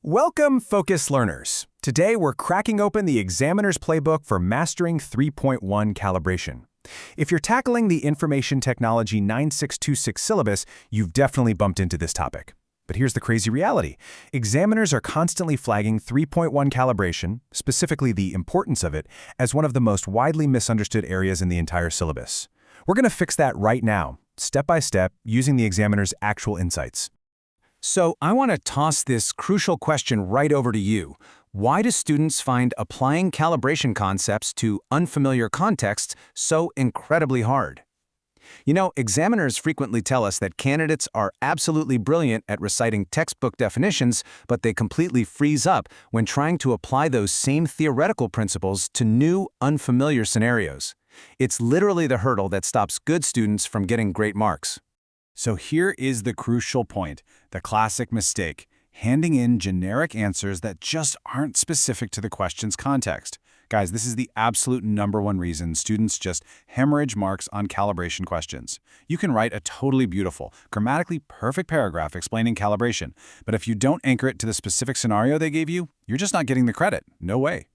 Welcome, focused learners. Today we're cracking open the examiner's playbook for mastering 3.1 calibration. If you're tackling the Information Technology 9626 syllabus, you've definitely bumped into this topic. But here's the crazy reality. Examiners are constantly flagging 3.1 calibration, specifically the importance of it, as one of the most widely misunderstood areas in the entire syllabus. We're going to fix that right now, step by step, using the examiner's actual insights. So I want to toss this crucial question right over to you. Why do students find applying calibration concepts to unfamiliar contexts so incredibly hard? You know, examiners frequently tell us that candidates are absolutely brilliant at reciting textbook definitions, but they completely freeze up when trying to apply those same theoretical principles to new, unfamiliar scenarios. It's literally the hurdle that stops good students from getting great marks. So here is the crucial point, the classic mistake, handing in generic answers that just aren't specific to the question's context. Guys, this is the absolute #1 reason students just hemorrhage marks on calibration questions. You can write a totally beautiful, grammatically perfect paragraph explaining calibration, but if you don't anchor it to the specific scenario they gave you, you're just not getting the credit. No way.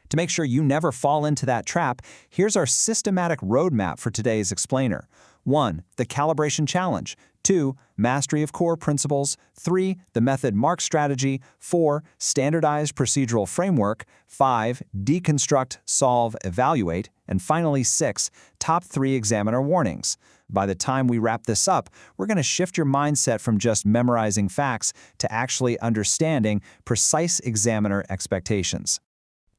To make sure you never fall into that trap, here's our systematic roadmap for today's explainer. 1. The calibration challenge. 2. Mastery of core principles. 3. The method mark strategy. 4. Standardized procedural framework. 5. Deconstruct, solve, evaluate. And finally, 6. Top 3 examiner warnings. By the time we wrap this up, we're going to shift your mindset from just memorizing facts to actually understanding precise examiner expectations.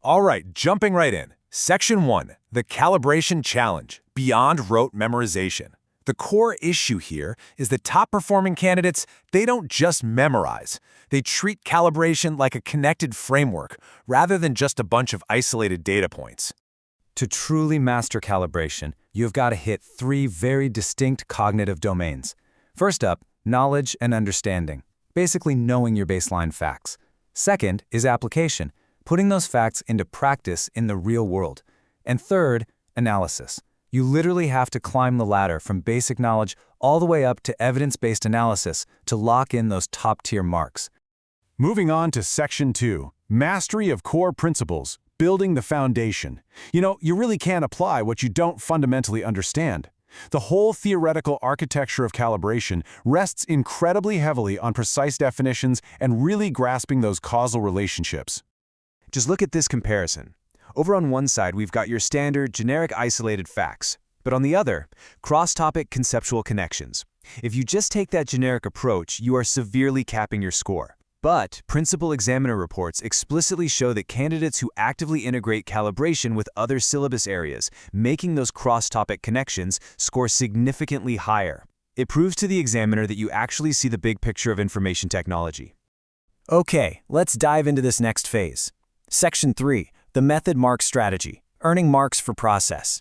All right, jumping right in. Section 1, the calibration challenge, beyond rote memorization. The core issue here is that top-performing candidates, they don't just memorize. They treat calibration like a connected framework, rather than just a bunch of isolated data points. To truly master calibration, you've got to hit 3 very distinct cognitive domains. First up, knowledge and understanding, basically knowing your baseline facts. Second is application, putting those facts into practice in the real world. And third, analysis. You literally have to climb the ladder from basic knowledge all the way up to evidence-based analysis to lock in those top-tier marks. Moving on to Section 2, Mastery of Core Principles, Building the Foundation. You know, you really can't apply what you don't fundamentally understand. The whole theoretical architecture of calibration rests incredibly heavily on precise definitions and really grasping those causal relationships. Just look at this comparison. Over on one side, we've got your standard, generic isolated facts, but on the other, cross-topic conceptual connections. If you just take that generic approach, you are severely capping your score. But principal examiner reports explicitly show that candidates who actively integrate calibration with other syllabus areas, making those cross-topic connections, score significantly higher. It proves to the examiner that you actually see the big picture of information technology. Okay, let's dive into this next phase. Section 3, the method mark strategy, earning marks for process.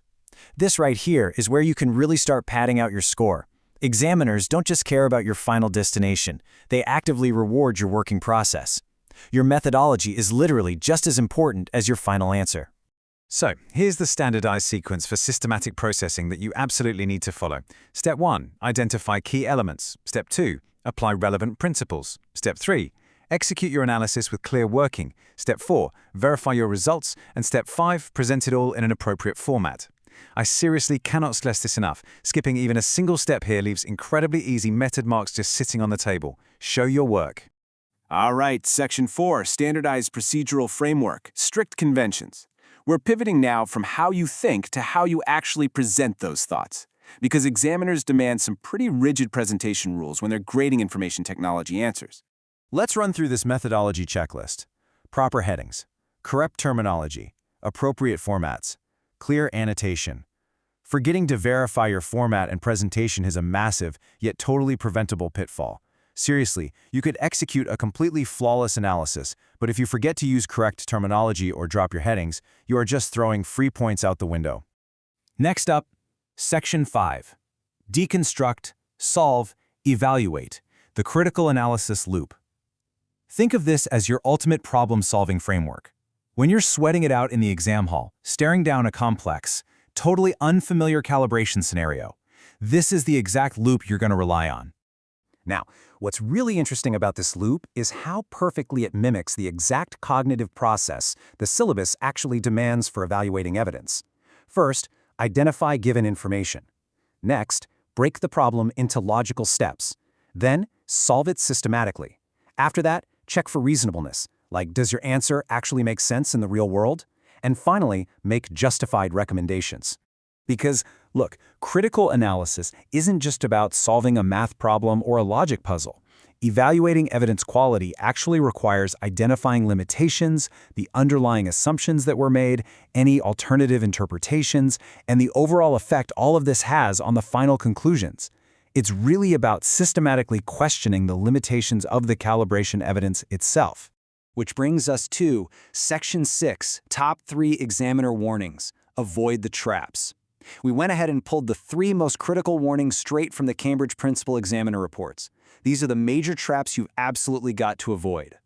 This right here is where you can really start padding out your score. Examiners don't just care about your final destination, they actively reward your working process. Your methodology is literally just as important as your final answer. So, here's the standardized sequence for systematic processing that you absolutely need to follow. Step 1, identify key elements. Step 2, apply relevant principles. Step 3, execute your analysis with clear working. Step 4, verify your results. And Step 5, present it all in an appropriate format. I seriously cannot stress this enough. Skipping even a single step here leaves incredibly easy method marks just sitting on the table. Show your work. All right, Section 4, Standardized Procedural Framework, Strict Conventions. We're pivoting now from how you think to how you actually present those thoughts, because examiners demand some pretty rigid presentation rules when they're grading information technology answers. Let's run through this methodology checklist. Proper headings, correct terminology, appropriate formats, clear annotation. Forgetting to verify your format and presentation is a massive, yet totally preventable pitfall. Seriously, you could execute a completely flawless analysis, but if you forget to use correct terminology or drop your headings, you are just throwing free points out the window. Next up, Section 5. Deconstruct, solve, evaluate, the critical analysis loop. Think of this as your ultimate problem-solving framework. When you're sweating it out in the exam hall, staring down a complex, totally unfamiliar calibration scenario, this is the exact loop you're going to rely on. Now, What's really interesting about this loop is how perfectly it mimics the exact cognitive process the syllabus actually demands for evaluating evidence. First, identify given information. Next, break the problem into logical steps. Then, solve it systematically. After that, check for reasonableness, like does your answer actually make sense in the real world? And finally, make justified recommendations. Because, look, critical analysis isn't just about solving a math problem or a logic puzzle. Evaluating evidence quality actually requires identifying limitations, the underlying assumptions that were made, any alternative interpretations, and the overall effect all of this has on the final conclusions. It's really about systematically questioning the limitations of the calibration evidence itself. Which brings us to Section 6, Top 3 Examiner Warnings. Avoid the traps. We went ahead and pulled the 3 most critical warnings straight from the Cambridge Principal Examiner reports. These are the major traps you've absolutely got to avoid.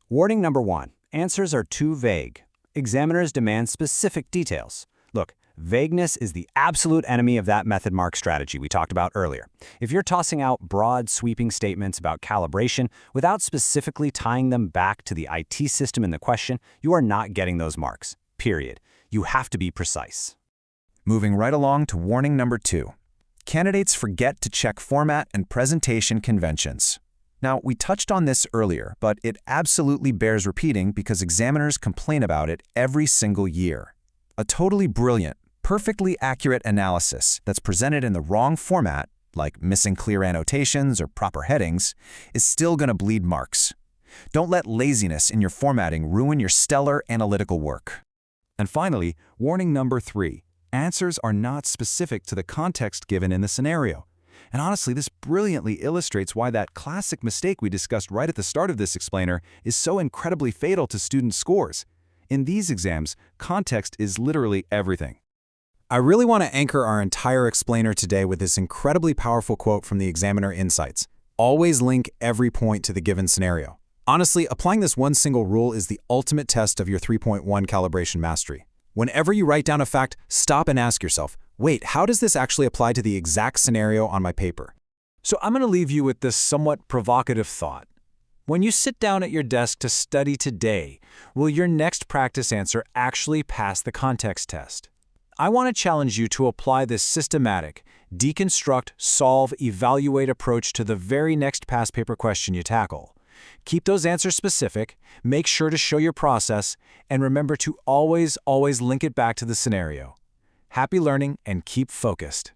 Warning number 1. Answers are too vague. Examiners demand specific details. Look, vagueness is the absolute enemy of that method mark strategy we talked about earlier. If you're tossing out broad, sweeping statements about calibration without specifically tying them back to the IT system in the question, you are not getting those marks. Period. You have to be precise. Moving right along to warning number 2. Candidates forget to check format and presentation conventions. Now, we touched on this earlier, but it absolutely bears repeating because examiners complain about it every single year. A totally brilliant, perfectly accurate analysis that's presented in the wrong format, like missing clear annotations or proper headings, is still going to bleed marks. Don't let laziness in your formatting ruin your stellar analytical work. And finally, warning number 3. Answers are not specific to the context given in the scenario. And honestly, this brilliantly illustrates why that classic mistake we discussed right at the start of this explainer is so incredibly fatal to student scores. In these exams, context is literally everything. I really want to anchor our entire explainer today with this incredibly powerful quote from the Examiner Insights. Always link every point to the given scenario. Honestly, applying this one single rule is the ultimate test of your 3.1 calibration mastery. Whenever you write down a fact, stop and ask yourself, wait, how does this actually apply to the exact scenario on my paper? So I'm going to leave you with this somewhat provocative thought. When you sit down at your desk to study today, will your next practice answer actually pass the context test? I want to challenge you to apply this systematic, deconstruct, solve, evaluate approach to the very next past paper question you tackle. Keep those answers specific, make sure to show your process, and remember to always link it back to the scenario. Happy learning and keep focused.